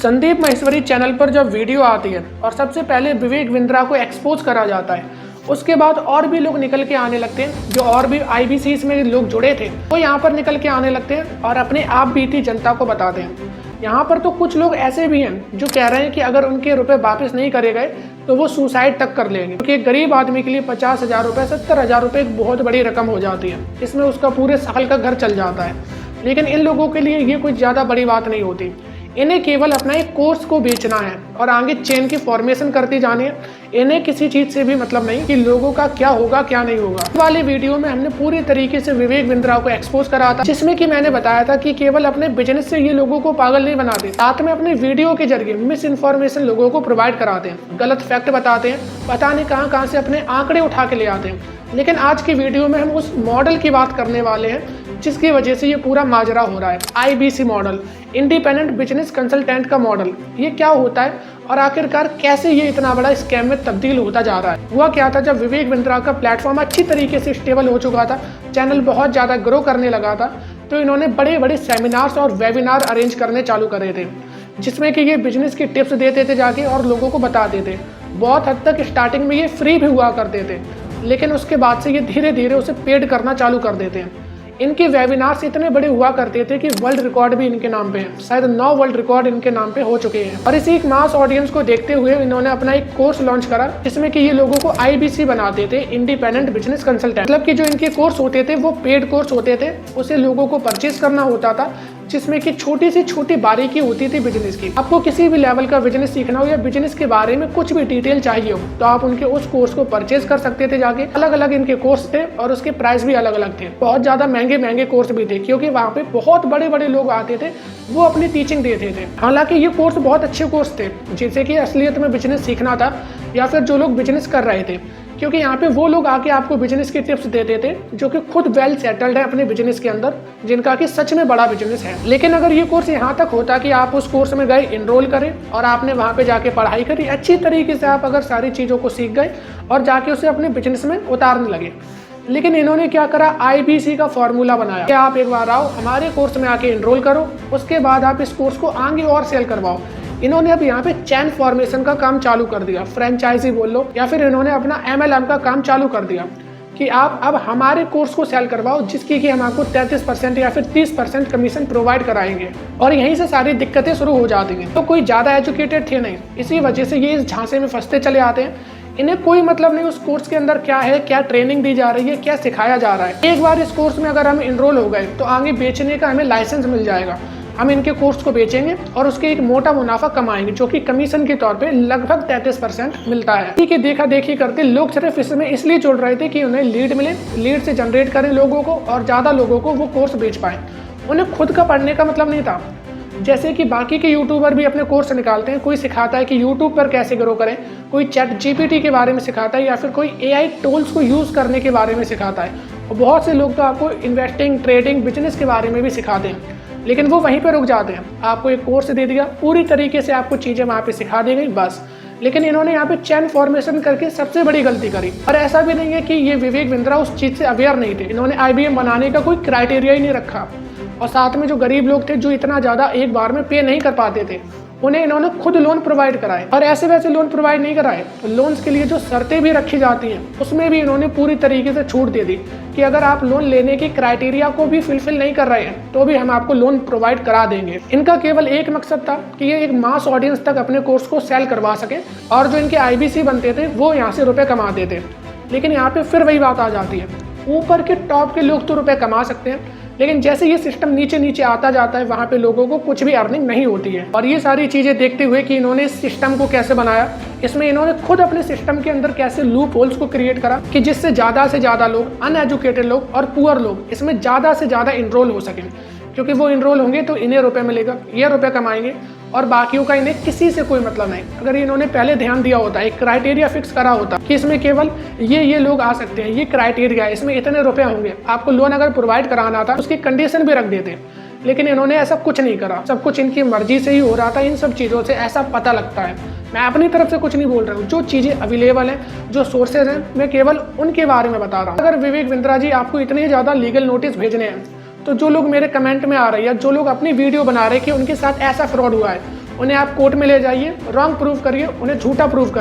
Sandeep Maheshwari channel पर जब video आती है और सबसे पहले विवेक बिंद्रा को एक्सपोज करा जाता है, उसके बाद और भी लोग निकल के आने लगते हैं। जो और भी आईबीसी में लोग जुड़े थे वो यहाँ पर निकल के आने लगते हैं और अपने आप बीती जनता को बताते हैं। यहाँ पर तो कुछ लोग ऐसे भी हैं जो कह रहे हैं कि अगर उनके रुपए वापस नहीं करे गए तो वो सुसाइड तक कर लेंगे, क्योंकि एक गरीब आदमी के लिए 50,000 रुपये 70,000 रुपये एक बहुत बड़ी रकम हो जाती है। इसमें उसका पूरे साल का घर चल जाता है। लेकिन इन लोगों के लिए ये कोई ज़्यादा बड़ी बात नहीं होती। इन्हें केवल अपना एक कोर्स को बेचना है और आगे चेन की फॉर्मेशन करती जानी है। इन्हें किसी चीज़ से भी मतलब नहीं कि लोगों का क्या होगा क्या नहीं होगा। वाले वीडियो में हमने पूरी तरीके से विवेक बिंद्रा को एक्सपोज करा था, जिसमें कि मैंने बताया था कि केवल अपने बिजनेस से ये लोगों को पागल नहीं बनाते, साथ में अपने वीडियो के जरिए मिस इन्फॉर्मेशन लोगों को प्रोवाइड कराते हैं, गलत फैक्ट बताते हैं, पता नहीं कहाँ से अपने आंकड़े उठा के ले आते हैं। लेकिन आज की वीडियो में हम उस मॉडल की बात करने वाले हैं जिसकी वजह से ये पूरा माजरा हो रहा है। IBC model, independent business consultant का मॉडल, ये क्या होता है और आखिरकार कैसे ये इतना बड़ा स्कैम में तब्दील होता जा रहा है। हुआ क्या था, जब विवेक बिंद्रा का प्लेटफॉर्म अच्छी तरीके से स्टेबल हो चुका था, चैनल बहुत ज़्यादा ग्रो करने लगा था, तो इन्होंने बड़े बड़े सेमिनार्स और वेबिनार अरेंज करने चालू करे थे, जिसमें कि ये बिजनेस की टिप्स देते थे जाके और लोगों को बताते थे। बहुत हद तक स्टार्टिंग में ये फ्री भी हुआ करते थे, लेकिन उसके बाद से ये धीरे धीरे उसे पेड करना चालू कर देते हैं। इनके वेबिनार्स इतने बड़े हुआ करते थे कि वर्ल्ड रिकॉर्ड भी इनके नाम पे है, शायद 9 वर्ल्ड रिकॉर्ड इनके नाम पे हो चुके हैं। और इसी एक मास ऑडियंस को देखते हुए इन्होंने अपना एक कोर्स लॉन्च करा, जिसमें कि ये लोगों को आईबीसी बनाते थे, इंडिपेंडेंट बिजनेस कंसल्टेंट। मतलब कि जो इनके कोर्स होते थे वो पेड कोर्स होते थे, उसे लोगों को परचेज करना होता था, जिसमें कि छोटी से छोटी बारीकी होती थी बिजनेस की। आपको किसी भी लेवल का बिजनेस सीखना हो या बिजनेस के बारे में कुछ भी डिटेल चाहिए हो तो आप उनके उस कोर्स को परचेज कर सकते थे जाके। अलग अलग इनके कोर्स थे और उसके प्राइस भी अलग अलग थे। बहुत ज़्यादा महंगे कोर्स भी थे, क्योंकि वहाँ पे बहुत बड़े बड़े लोग आते थे, वो अपनी टीचिंग देते थे। हालांकि ये कोर्स बहुत अच्छे कोर्स थे, जैसे कि असलियत में बिजनेस सीखना था या फिर जो लोग बिजनेस कर रहे थे, क्योंकि यहाँ पे वो लोग आके आपको बिजनेस की टिप्स देते थे जो कि खुद वेल सेटल्ड है अपने बिजनेस के अंदर, जिनका कि सच में बड़ा बिजनेस है। लेकिन अगर ये कोर्स यहाँ तक होता कि आप उस कोर्स में गए, इनरोल करें और आपने वहाँ पे जाके पढ़ाई करी, अच्छी तरीके से आप अगर सारी चीज़ों को सीख गए और जाके उसे अपने बिजनेस में उतारने लगे। लेकिन इन्होंने क्या करा, आईबीसी का फॉर्मूला बनाया कि आप एक बार आओ हमारे कोर्स में आके इनरोल करो, उसके बाद आप इस कोर्स को आगे और सेल करवाओ। इन्होंने अब यहाँ पे चैन फॉर्मेशन का काम चालू कर दिया, फ्रेंचाइजी बोल लो, या फिर इन्होंने अपना MLM का काम चालू कर दिया कि आप अब हमारे कोर्स को सेल करवाओ, जिसकी कि हम आपको 33% या फिर 30% कमीशन प्रोवाइड कराएंगे। और यहीं से सारी दिक्कतें शुरू हो जाती हैं। तो कोई ज़्यादा एजुकेटेड थे नहीं, इसी वजह से ये इस झांसे में फंसते चले आते हैं। इन्हें कोई मतलब नहीं उस कोर्स के अंदर क्या है, क्या ट्रेनिंग दी जा रही है, क्या सिखाया जा रहा है। एक बार इस कोर्स में अगर हम इनरोल हो गए तो आगे बेचने का हमें लाइसेंस मिल जाएगा, हम इनके कोर्स को बेचेंगे और उसके एक मोटा मुनाफा कमाएंगे, जो कि कमीशन के तौर पे लगभग 33% मिलता है। ठीक है, देखा देखी करते लोग सिर्फ इसमें इसलिए जुड़ रहे थे कि उन्हें लीड मिले, लीड से जनरेट करें लोगों को और ज़्यादा लोगों को वो कोर्स बेच पाए। उन्हें खुद का पढ़ने का मतलब नहीं था। जैसे कि बाकी के यूट्यूबर भी अपने कोर्स निकालते हैं, कोई सिखाता है कि यूट्यूब पर कैसे ग्रो करें, कोई चैट GPT के बारे में सिखाता है या फिर कोई AI टूल्स को यूज़ करने के बारे में सिखाता है, और बहुत से लोग तो आपको इन्वेस्टिंग, ट्रेडिंग, बिजनेस के बारे में भी सिखाते हैं। लेकिन वो वहीं पर रुक जाते हैं। आपको एक कोर्स दे दिया, पूरी तरीके से आपको चीज़ें वहाँ पे सिखा दी गई, बस। लेकिन इन्होंने यहाँ पे चैन फॉर्मेशन करके सबसे बड़ी गलती करी। और ऐसा भी नहीं है कि ये विवेक बिंद्रा उस चीज़ से अवेयर नहीं थे, इन्होंने IBM बनाने का कोई क्राइटेरिया ही नहीं रखा। और साथ में जो गरीब लोग थे, जो इतना ज़्यादा एक बार में पे नहीं कर पाते थे, उन्हें इन्होंने खुद लोन प्रोवाइड कराए। और ऐसे वैसे लोन प्रोवाइड नहीं कराए, तो लोन्स के लिए जो शर्तें भी रखी जाती हैं उसमें भी इन्होंने पूरी तरीके से छूट दे दी कि अगर आप लोन लेने के क्राइटेरिया को भी फुलफिल नहीं कर रहे हैं तो भी हम आपको लोन प्रोवाइड करा देंगे। इनका केवल एक मकसद था कि ये एक मास ऑडियंस तक अपने कोर्स को सेल करवा सके और जो इनके IBC बनते थे वो यहाँ से रुपये कमाते थे। लेकिन यहाँ पे फिर वही बात आ जाती है, ऊपर के टॉप के लोग तो रुपये कमा सकते हैं, लेकिन जैसे ये सिस्टम नीचे नीचे आता जाता है वहाँ पे लोगों को कुछ भी अर्निंग नहीं होती है। और ये सारी चीज़ें देखते हुए कि इन्होंने इस सिस्टम को कैसे बनाया, इसमें इन्होंने खुद अपने सिस्टम के अंदर कैसे लूप होल्स को क्रिएट करा कि जिससे ज़्यादा से ज़्यादा लोग, अनएजुकेटेड लोग और पुअर लोग इसमें ज़्यादा से ज़्यादा इनरोल हो सकें, क्योंकि वो इनरोल होंगे तो इन्हें रुपये मिलेगा, ये रुपये कमाएंगे और बाकियों का इन्हें किसी से कोई मतलब नहीं। अगर इन्होंने पहले ध्यान दिया होता, एक क्राइटेरिया फिक्स करा होता कि इसमें केवल ये लोग आ सकते हैं, ये क्राइटेरिया है, इसमें इतने रुपए होंगे, आपको लोन अगर प्रोवाइड कराना था उसकी कंडीशन भी रख देते। लेकिन इन्होंने ऐसा कुछ नहीं करा, सब कुछ इनकी मर्जी से ही हो रहा था। इन सब चीज़ों से ऐसा पता लगता है। मैं अपनी तरफ से कुछ नहीं बोल रहा हूँ, जो चीज़ें अवेलेबल हैं, जो सोर्सेज हैं, मैं केवल उनके बारे में बता रहा हूँ। अगर विवेक बिंद्रा जी आपको इतने ज़्यादा लीगल नोटिस भेजने हैं तो जो लोग मेरे कमेंट में आ रहे हैं, जो लोग अपनी वीडियो बना रहे हैं कि उनके साथ ऐसा फ्रॉड हुआ है, उन्हें आप कोर्ट में ले जाइए, रॉन्ग प्रूव करिए, उन्हें झूठा प्रूव कर